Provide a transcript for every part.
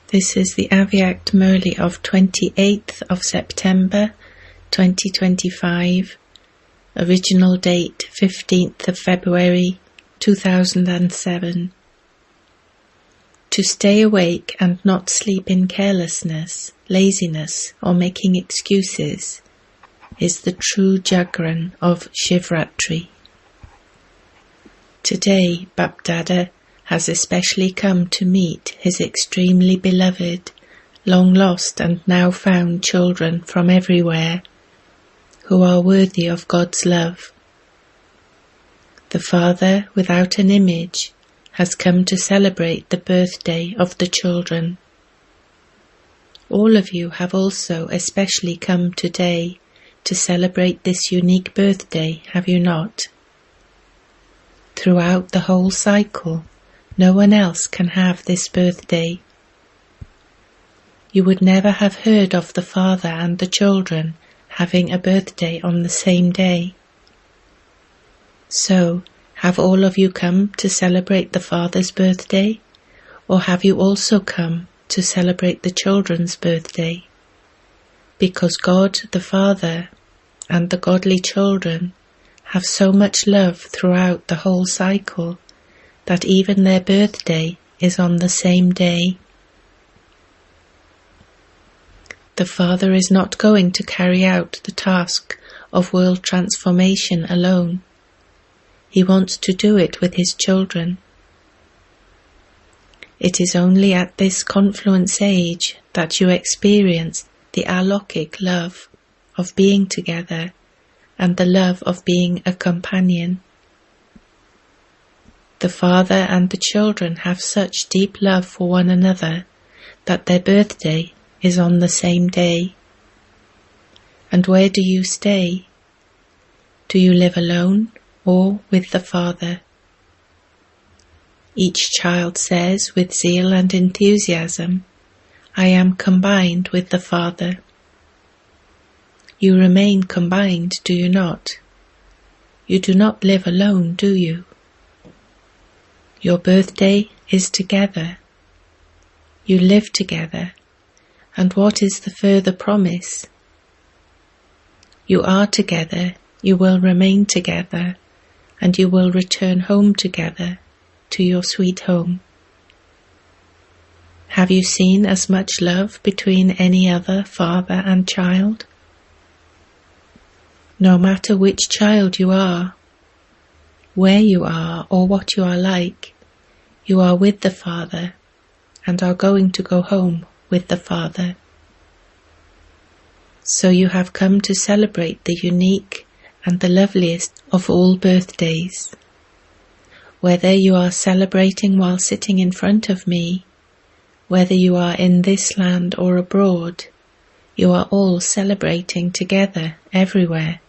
This is the English Murli of 28th of September 2025, original date 15th of February 2007. To stay awake and not sleep in carelessness, laziness or making excuses is the true Jagran of Shivratri. Today, Bapdada has especially come to meet his extremely beloved, long lost and now found children from everywhere, who are worthy of God's love. The Father, without an image, has come to celebrate the birthday of the children. All of you have also especially come today to celebrate this unique birthday, have you not? Throughout the whole cycle, no one else can have this birthday. You would never have heard of the father and the children having a birthday on the same day. So, have all of you come to celebrate the father's birthday, or have you also come to celebrate the children's birthday? Because God the Father and the godly children have so much love throughout the whole cycle that even their birthday is on the same day. The Father is not going to carry out the task of world transformation alone. He wants to do it with his children. It is only at this confluence age that you experience the alokik love of being together and the love of being a companion. The father and the children have such deep love for one another that their birthday is on the same day. And where do you stay? Do you live alone or with the Father? Each child says with zeal and enthusiasm, I am combined with the Father. You remain combined, do you not? You do not live alone, do you? Your birthday is together. You live together. And what is the further promise? You are together, you will remain together, and you will return home together to your sweet home. Have you seen as much love between any other father and child? No matter which child you are, where you are or what you are like, you are with the Father and are going to go home with the Father. So you have come to celebrate the unique and the loveliest of all birthdays. Whether you are celebrating while sitting in front of me, whether you are in this land or abroad, you are all celebrating together everywhere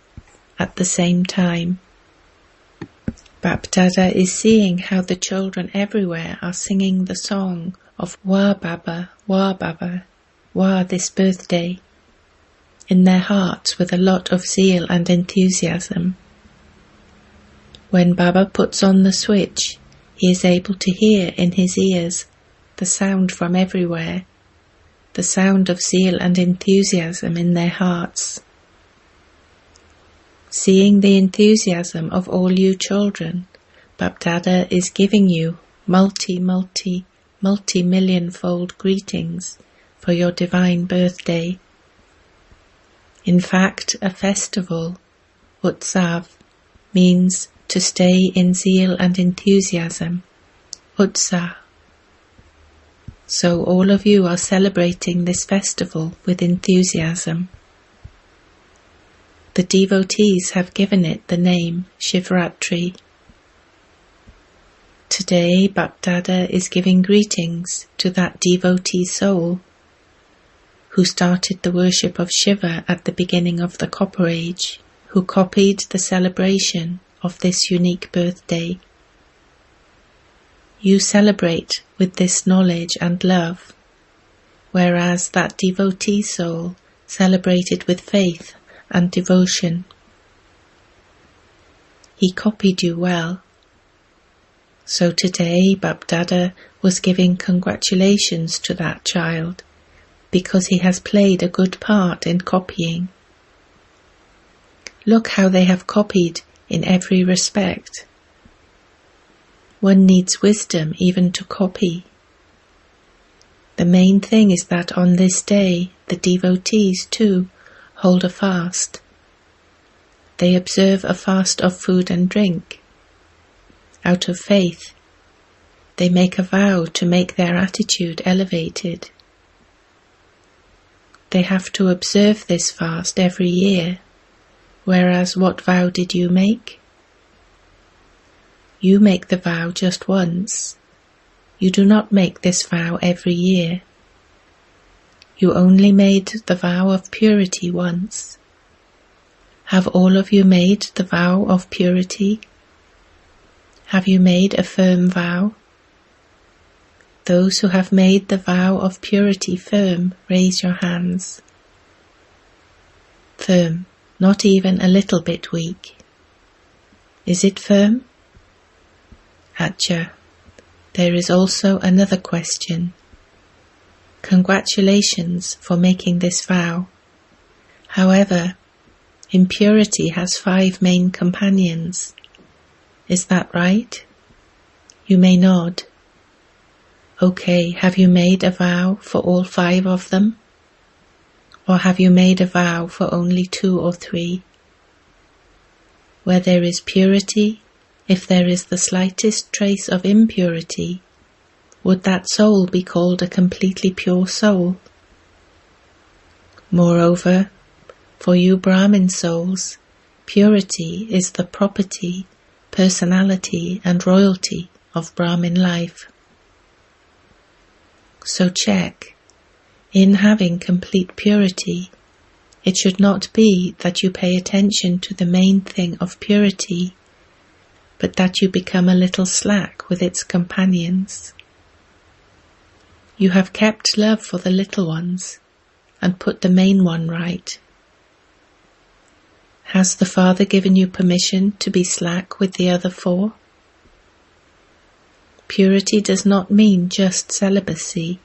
at the same time. Bapdada is seeing how the children everywhere are singing the song of Wah Baba, Wah this birthday, in their hearts with a lot of zeal and enthusiasm. When Baba puts on the switch, he is able to hear in his ears the sound from everywhere, the sound of zeal and enthusiasm in their hearts. Seeing the enthusiasm of all you children, Bapdada is giving you multi-million-fold greetings for your divine birthday. In fact, a festival, Utsav, means to stay in zeal and enthusiasm, Utsah. So all of you are celebrating this festival with enthusiasm. The devotees have given it the name Shivratri. Today, Bapdada is giving greetings to that devotee soul who started the worship of Shiva at the beginning of the Copper Age, who copied the celebration of this unique birthday. You celebrate with this knowledge and love, whereas that devotee soul celebrated with faith and devotion. He copied you well. So today Bapdada was giving congratulations to that child because he has played a good part in copying. Look how they have copied in every respect. One needs wisdom even to copy. The main thing is that on this day the devotees too hold a fast. They observe a fast of food and drink. Out of faith, they make a vow to make their attitude elevated. They have to observe this fast every year, whereas what vow did you make? You make the vow just once. You do not make this vow every year. You only made the vow of purity once. Have all of you made the vow of purity? Have you made a firm vow? Those who have made the vow of purity firm, raise your hands. Firm, not even a little bit weak. Is it firm? Acha. There is also another question. Congratulations for making this vow. However, impurity has 5 main companions. Is that right? You may nod. Okay, have you made a vow for all 5 of them? Or have you made a vow for only 2 or 3? Where there is purity, if there is the slightest trace of impurity, would that soul be called a completely pure soul? Moreover, for you Brahmin souls, purity is the property, personality and royalty of Brahmin life. So check, in having complete purity, it should not be that you pay attention to the main thing of purity, but that you become a little slack with its companions. You have kept love for the little ones and put the main one right. Has the Father given you permission to be slack with the other 4? Purity does not mean just celibacy,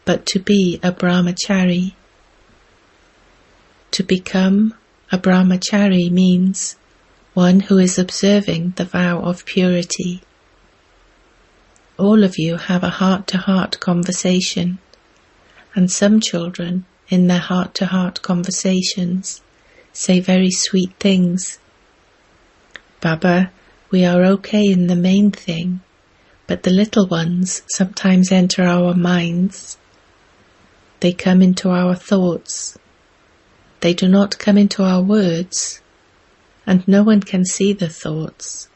but to be a brahmachari. To become a brahmachari means one who is observing the vow of purity. All of you have a heart-to-heart conversation, and some children, in their heart-to-heart conversations, say very sweet things. Baba, we are okay in the main thing, but the little ones sometimes enter our minds. They come into our thoughts. They do not come into our words, and no one can see the thoughts.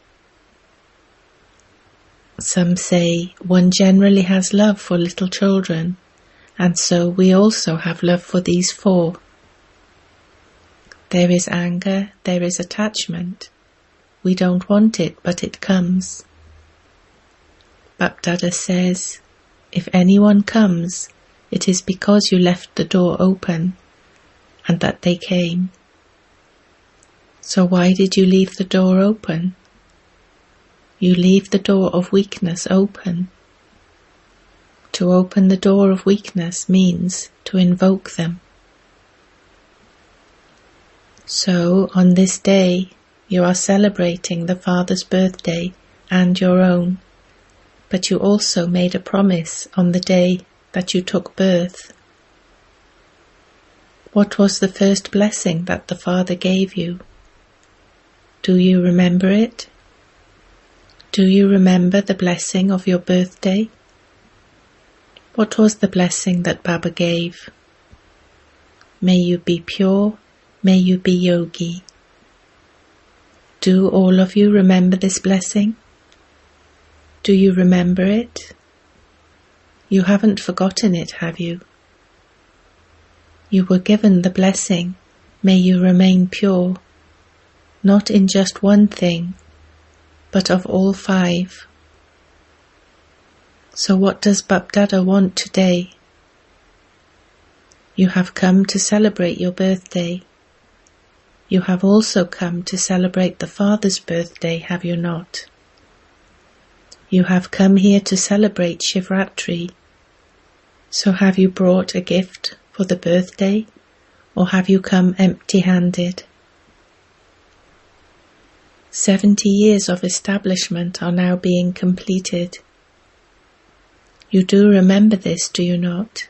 Some say one generally has love for little children, and so we also have love for these 4. There is anger, there is attachment. We don't want it, but it comes. Bapdada says, if anyone comes, it is because you left the door open, and that they came. So why did you leave the door open? You leave the door of weakness open. To open the door of weakness means to invoke them. So, on this day, you are celebrating the Father's birthday and your own, but you also made a promise on the day that you took birth. What was the first blessing that the Father gave you? Do you remember it? Do you remember the blessing of your birthday? What was the blessing that Baba gave? May you be pure, may you be yogi. Do all of you remember this blessing? Do you remember it? You haven't forgotten it, have you? You were given the blessing, may you remain pure, not in just one thing, but of all 5. So what does Bapdada want today? You have come to celebrate your birthday. You have also come to celebrate the Father's birthday, have you not? You have come here to celebrate Shivratri. So have you brought a gift for the birthday, or have you come empty-handed? 70 years of establishment are now being completed. You do remember this, do you not?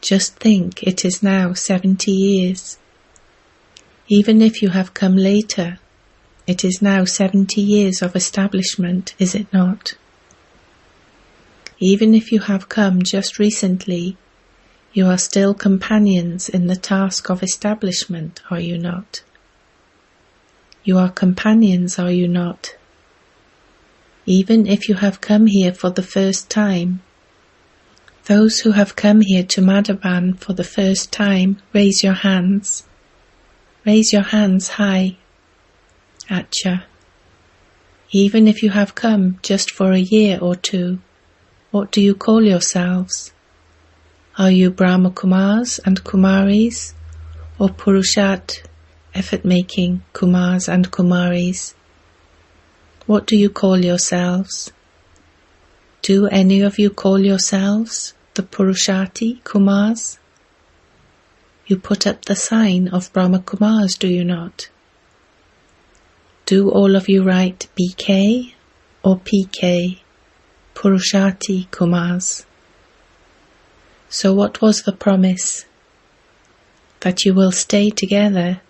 Just think, it is now 70 years. Even if you have come later, it is now 70 years of establishment, is it not? Even if you have come just recently, you are still companions in the task of establishment, are you not? You are companions, are you not? Even if you have come here for the first time, those who have come here to Madhavan for the first time, raise your hands. Raise your hands high. Acha. Even if you have come just for a year or two, what do you call yourselves? Are you Brahma Kumars and Kumaris, or Purushat, effort-making Kumars and Kumaris? What do you call yourselves? Do any of you call yourselves the Purushati Kumars? You put up the sign of Brahma Kumars, do you not? Do all of you write BK or PK, Purushati Kumars? So what was the promise? That you will stay together,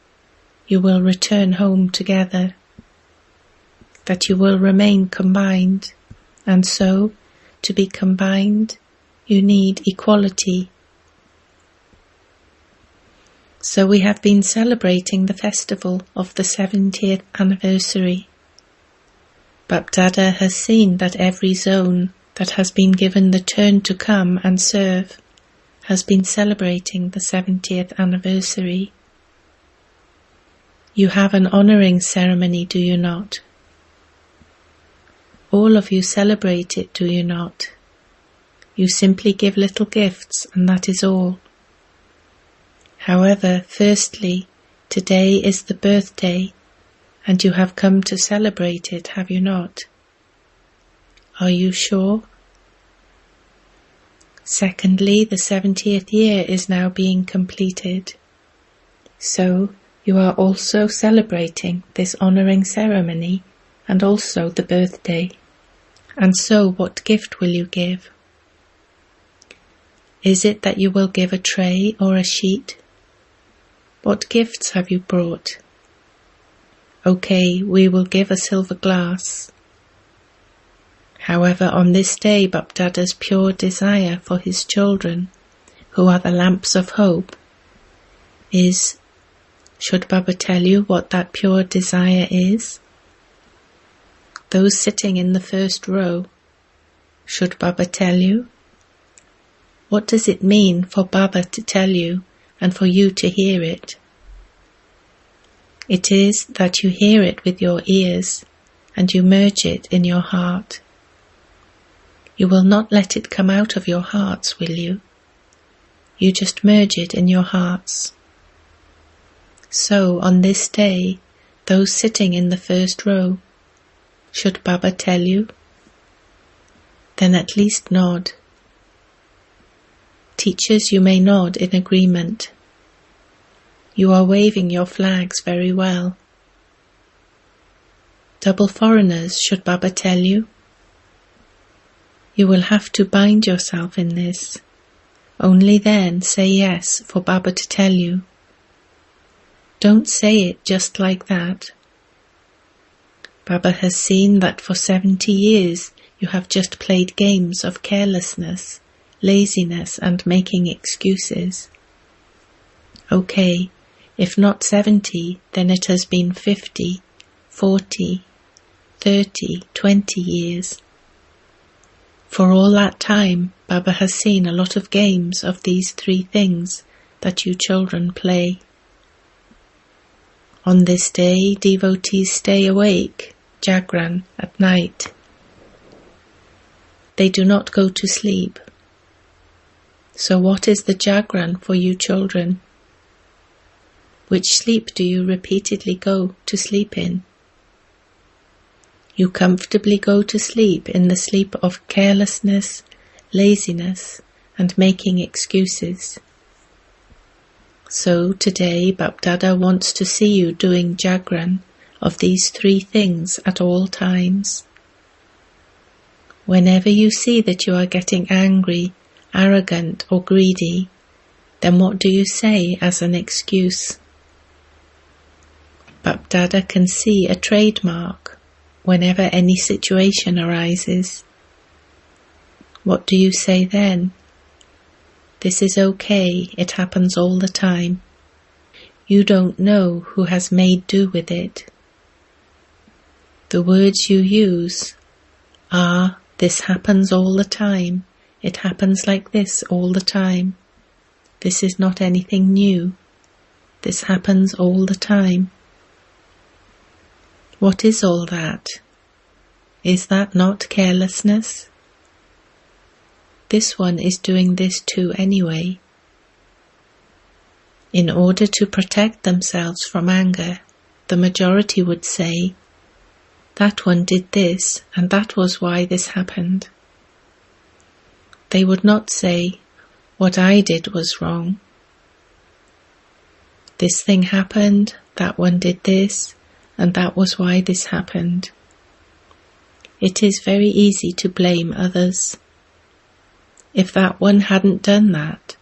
you will return home together, that you will remain combined, and so, to be combined, you need equality. So we have been celebrating the festival of the 70th anniversary. Bapdada has seen that every zone that has been given the turn to come and serve has been celebrating the 70th anniversary. You have an honouring ceremony, do you not? All of you celebrate it, do you not? You simply give little gifts, and that is all. However, firstly, today is the birthday, and you have come to celebrate it, have you not? Are you sure? Secondly, the 70th year is now being completed. So, you are also celebrating this honouring ceremony, and also the birthday. And so, what gift will you give? Is it that you will give a tray or a sheet? What gifts have you brought? Okay, we will give a silver glass. However, on this day, Bapdada's pure desire for his children, who are the lamps of hope, is, should Baba tell you what that pure desire is? Those sitting in the first row, should Baba tell you? What does it mean for Baba to tell you and for you to hear it? It is that you hear it with your ears and you merge it in your heart. You will not let it come out of your hearts, will you? You just merge it in your hearts. So, on this day, those sitting in the first row, should Baba tell you? Then at least nod. Teachers, you may nod in agreement. You are waving your flags very well. Double foreigners, should Baba tell you? You will have to bind yourself in this. Only then say yes for Baba to tell you. Don't say it just like that. Baba has seen that for 70 years you have just played games of carelessness, laziness and making excuses. Okay, if not 70, then it has been 50, 40, 30, 20 years. For all that time, Baba has seen a lot of games of these three things that you children play. On this day, devotees stay awake, Jagran, at night. They do not go to sleep. So what is the Jagran for you children? Which sleep do you repeatedly go to sleep in? You comfortably go to sleep in the sleep of carelessness, laziness, and making excuses. So today Bapdada wants to see you doing Jagran of these 3 things at all times. Whenever you see that you are getting angry, arrogant, or greedy, then what do you say as an excuse? Bapdada can see a trademark whenever any situation arises. What do you say then? This is okay, it happens all the time. You don't know who has made do with it. The words you use are, this happens all the time, it happens like this all the time. This is not anything new. This happens all the time. What is all that? Is that not carelessness? This one is doing this too anyway. In order to protect themselves from anger, the majority would say, that one did this and that was why this happened. They would not say, what I did was wrong. This thing happened, that one did this, and that was why this happened. It is very easy to blame others. If that one hadn't done that,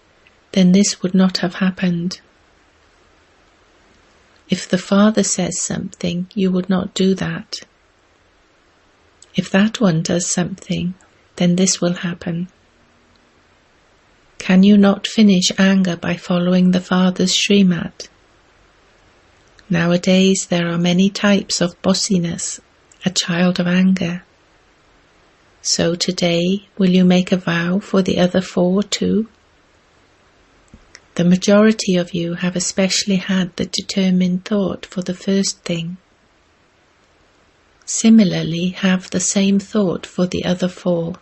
then this would not have happened. If the father says something, you would not do that. If that one does something, then this will happen. Can you not finish anger by following the father's Srimat? Nowadays there are many types of bossiness, a child of anger. So today, will you make a vow for the other 4 too? The majority of you have especially had the determined thought for the first thing. Similarly, have the same thought for the other 4.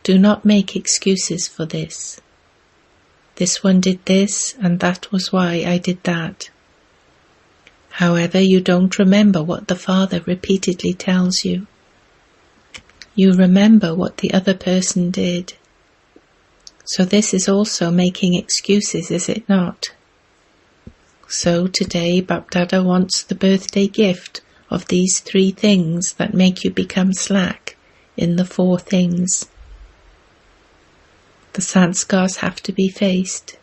Do not make excuses for this. This one did this, and that was why I did that. However, you don't remember what the father repeatedly tells you. You remember what the other person did. So this is also making excuses, is it not? So today Bapdada wants the birthday gift of these 3 things that make you become slack in the 4 things. The sanskars have to be faced.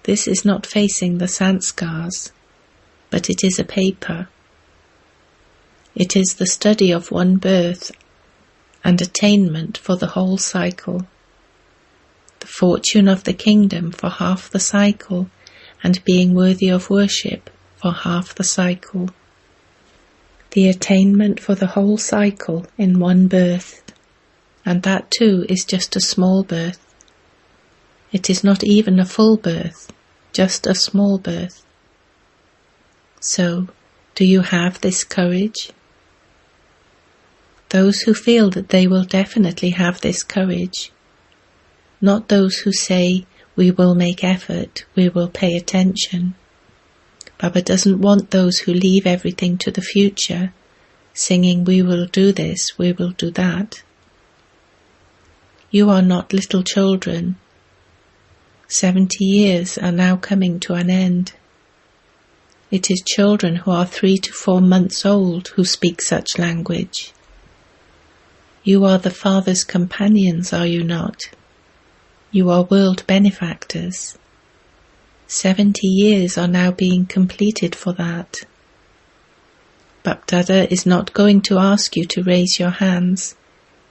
This is not facing the sanskars, but it is a paper. It is the study of one birth and attainment for the whole cycle. The fortune of the kingdom for half the cycle and being worthy of worship for half the cycle. The attainment for the whole cycle in one birth, and that too is just a small birth. It is not even a full birth, just a small birth. So, do you have this courage? Those who feel that they will definitely have this courage, not those who say, we will make effort, we will pay attention. Baba doesn't want those who leave everything to the future, singing, we will do this, we will do that. You are not little children. 70 years are now coming to an end. It is children who are 3 to 4 months old who speak such language. You are the Father's companions, are you not? You are world benefactors. 70 years are now being completed for that. Bapdada is not going to ask you to raise your hands,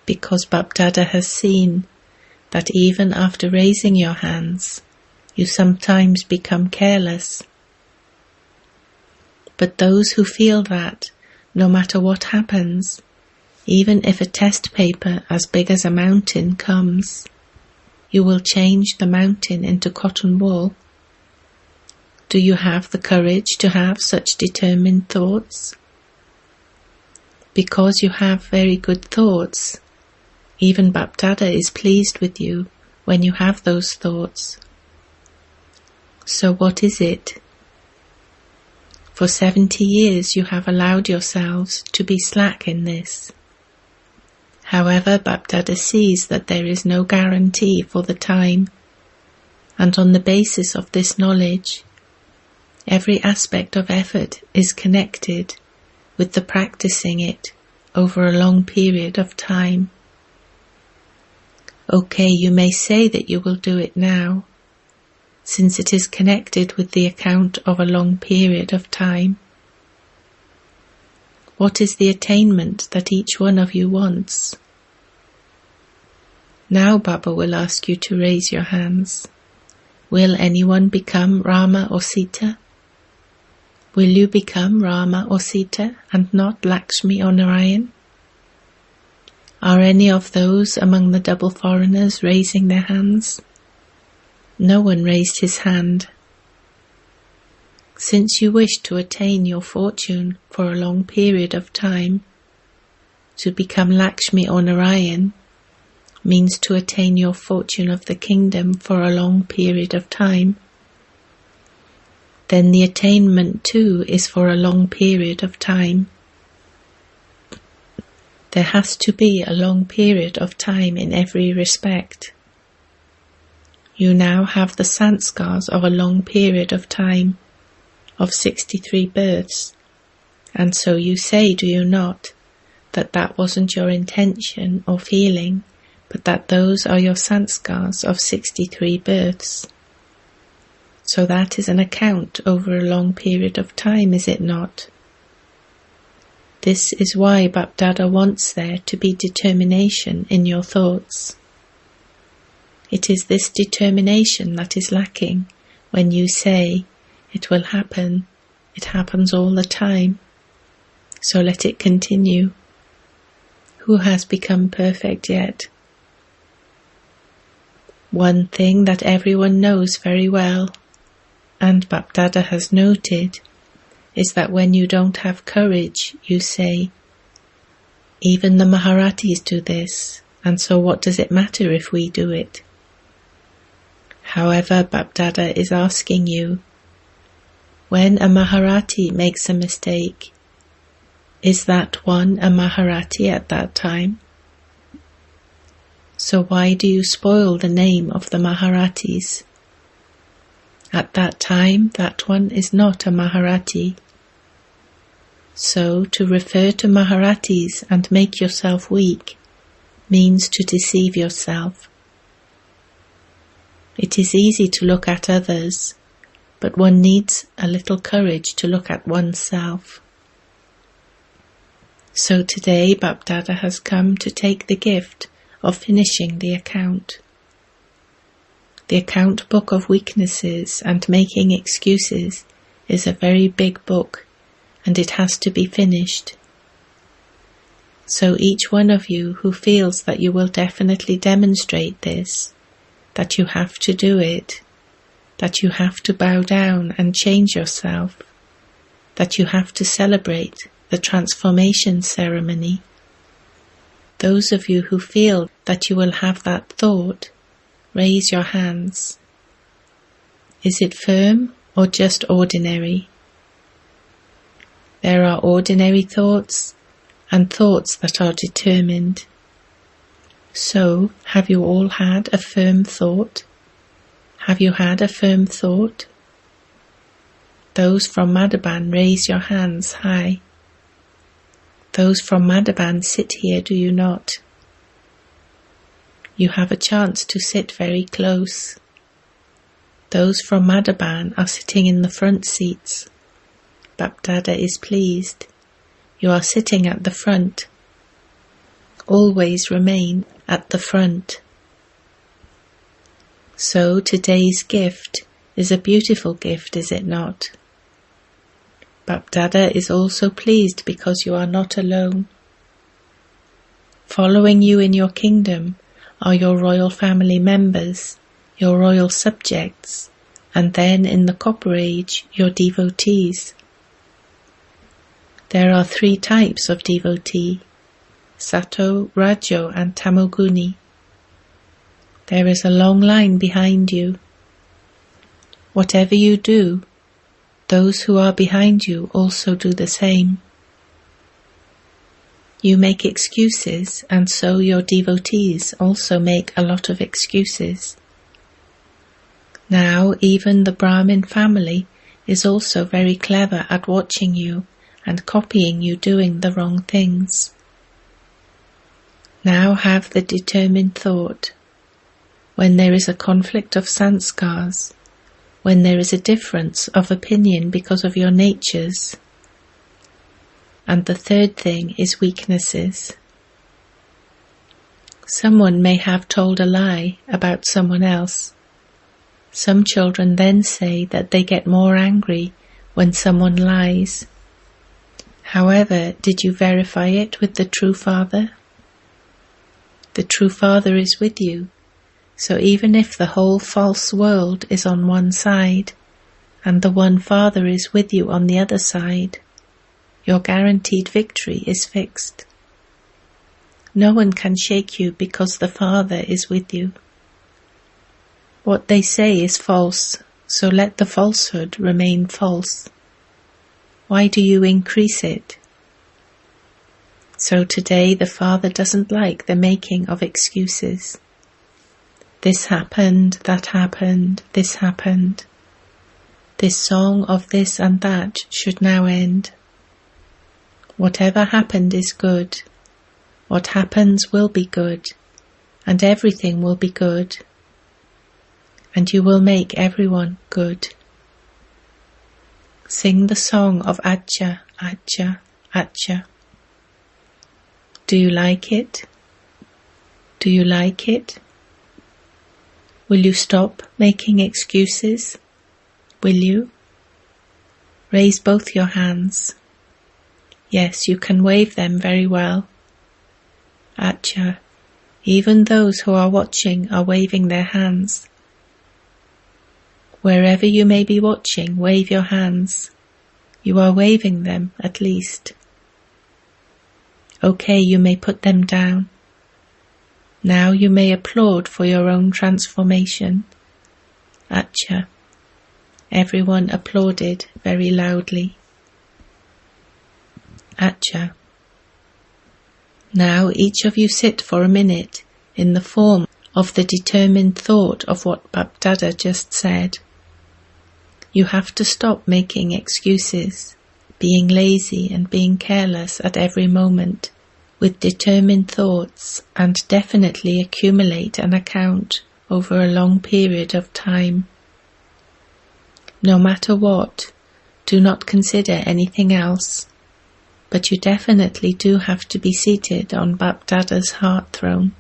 because Bapdada has seen that even after raising your hands, you sometimes become careless. But those who feel that, no matter what happens, even if a test paper as big as a mountain comes, you will change the mountain into cotton wool. Do you have the courage to have such determined thoughts? Because you have very good thoughts, even Bapdada is pleased with you when you have those thoughts. So what is it? For 70 years you have allowed yourselves to be slack in this. However, Bapdada sees that there is no guarantee for the time, and on the basis of this knowledge, every aspect of effort is connected with the practicing it over a long period of time. Okay, you may say that you will do it now, since it is connected with the account of a long period of time. What is the attainment that each one of you wants? Now Baba will ask you to raise your hands. Will anyone become Rama or Sita? Will you become Rama or Sita and not Lakshmi or Narayan? Are any of those among the double foreigners raising their hands? No one raised his hand. Since you wish to attain your fortune for a long period of time, to become Lakshmi or Narayan means to attain your fortune of the kingdom for a long period of time. Then the attainment too is for a long period of time. There has to be a long period of time in every respect. You now have the sanskars of a long period of time, of 63 births, and so you say, do you not, that that wasn't your intention or feeling, but that those are your sanskars of 63 births. So that is an account over a long period of time, is it not? This is why Bapdada wants there to be determination in your thoughts. It is this determination that is lacking when you say, it will happen, it happens all the time, so let it continue. Who has become perfect yet? One thing that everyone knows very well, and Bapdada has noted, is that when you don't have courage, you say, even the Maharatis do this, and so what does it matter if we do it? However, Bapdada is asking you, when a Maharati makes a mistake, is that one a Maharati at that time? So why do you spoil the name of the Maharatis? At that time, that one is not a Maharati. So, to refer to Maharatis and make yourself weak means to deceive yourself. It is easy to look at others, but one needs a little courage to look at oneself. So today Bapdada has come to take the gift of finishing the account. The account book of weaknesses and making excuses is a very big book, and it has to be finished. So each one of you who feels that you will definitely demonstrate this, that you have to do it, that you have to bow down and change yourself, that you have to celebrate the transformation ceremony. Those of you who feel that you will have that thought, raise your hands. Is it firm or just ordinary? There are ordinary thoughts and thoughts that are determined. So, have you all had a firm thought? Have you had a firm thought? Those from Madhaban, raise your hands high. Those from Madhaban, sit here, do you not? You have a chance to sit very close. Those from Madhaban are sitting in the front seats. Bapdada is pleased. You are sitting at the front. Always remain at the front. So today's gift is a beautiful gift, is it not? Bapdada is also pleased because you are not alone. Following you in your kingdom are your royal family members, your royal subjects, and then in the Copper Age, your devotees. There are 3 types of devotee, Sato, Rajo and Tamoguni. There is a long line behind you. Whatever you do, those who are behind you also do the same. You make excuses, and so your devotees also make a lot of excuses. Now even the Brahmin family is also very clever at watching you and copying you doing the wrong things. Now have the determined thought. When there is a conflict of sanskars, when there is a difference of opinion because of your natures. And the third thing is weaknesses. Someone may have told a lie about someone else. Some children then say that they get more angry when someone lies. However, did you verify it with the true Father? The true Father is with you, so even if the whole false world is on one side, and the one Father is with you on the other side, your guaranteed victory is fixed. No one can shake you because the Father is with you. What they say is false, so let the falsehood remain false. Why do you increase it? So today the Father doesn't like the making of excuses. This happened, that happened, this happened. This song of this and that should now end. Whatever happened is good. What happens will be good, and everything will be good. And you will make everyone good. Sing the song of Acha, Acha, Acha. Do you like it? Do you like it? Will you stop making excuses? Will you? Raise both your hands. Yes, you can wave them very well. Acha, even those who are watching are waving their hands. Wherever you may be watching, wave your hands. You are waving them, at least. Okay, you may put them down. Now you may applaud for your own transformation. Acha. Everyone applauded very loudly. Acha. Now each of you sit for a minute in the form of the determined thought of what Bapdada just said. You have to stop making excuses, being lazy and being careless at every moment, with determined thoughts, and definitely accumulate an account over a long period of time. No matter what, do not consider anything else, but you definitely do have to be seated on Bapdada's heart throne.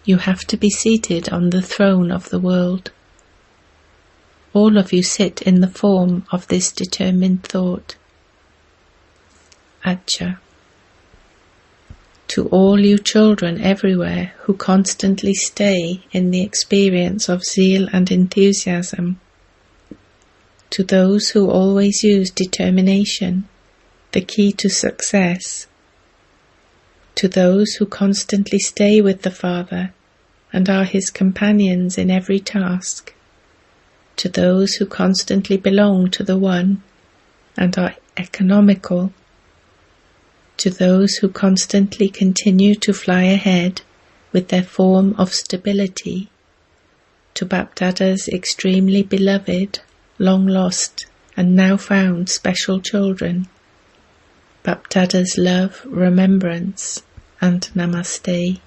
You have to be seated on the throne of the world. All of you sit in the form of this determined thought. Acha. To all you children everywhere who constantly stay in the experience of zeal and enthusiasm, to those who always use determination, the key to success, to those who constantly stay with the Father and are his companions in every task, to those who constantly belong to the One and are economical, to those who constantly continue to fly ahead with their form of stability, to Bapdada's extremely beloved, long lost and now found special children, Bapdada's love, remembrance and namaste.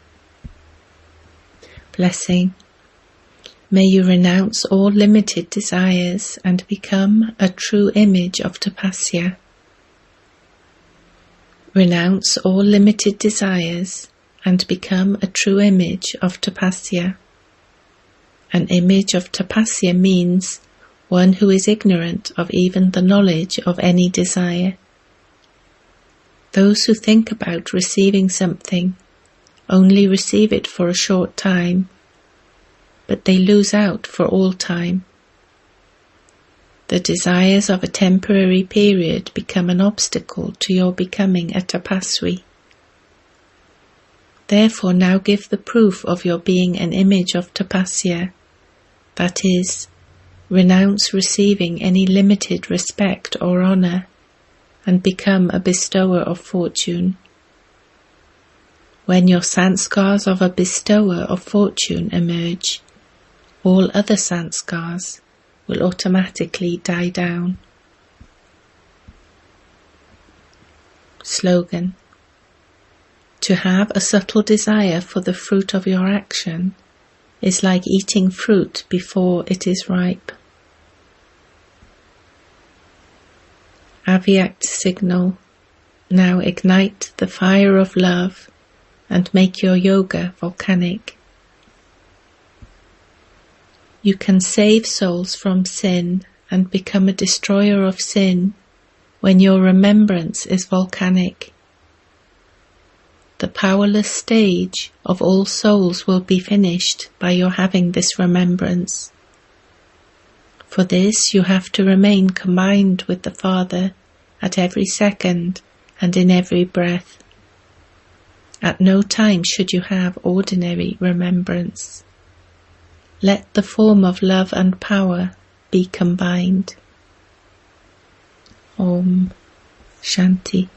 Blessing. May you renounce all limited desires and become a true image of tapasya. Renounce all limited desires and become a true image of tapasya. An image of tapasya means one who is ignorant of even the knowledge of any desire. Those who think about receiving something only receive it for a short time, but they lose out for all time. The desires of a temporary period become an obstacle to your becoming a tapaswi. Therefore now give the proof of your being an image of tapasya, that is, Renounce receiving any limited respect or honour and become a bestower of fortune. When your sanskars of a bestower of fortune emerge, all other sanskars will automatically die down. Slogan: to have a subtle desire for the fruit of your action is like eating fruit before it is ripe. Avyakt signal: now ignite the fire of love and make your yoga volcanic. You can save souls from sin and become a destroyer of sin when your remembrance is volcanic. The powerless stage of all souls will be finished by your having this remembrance. For this you have to remain combined with the Father at every second and in every breath. At no time should you have ordinary remembrance. Let the form of love and power be combined. Om Shanti.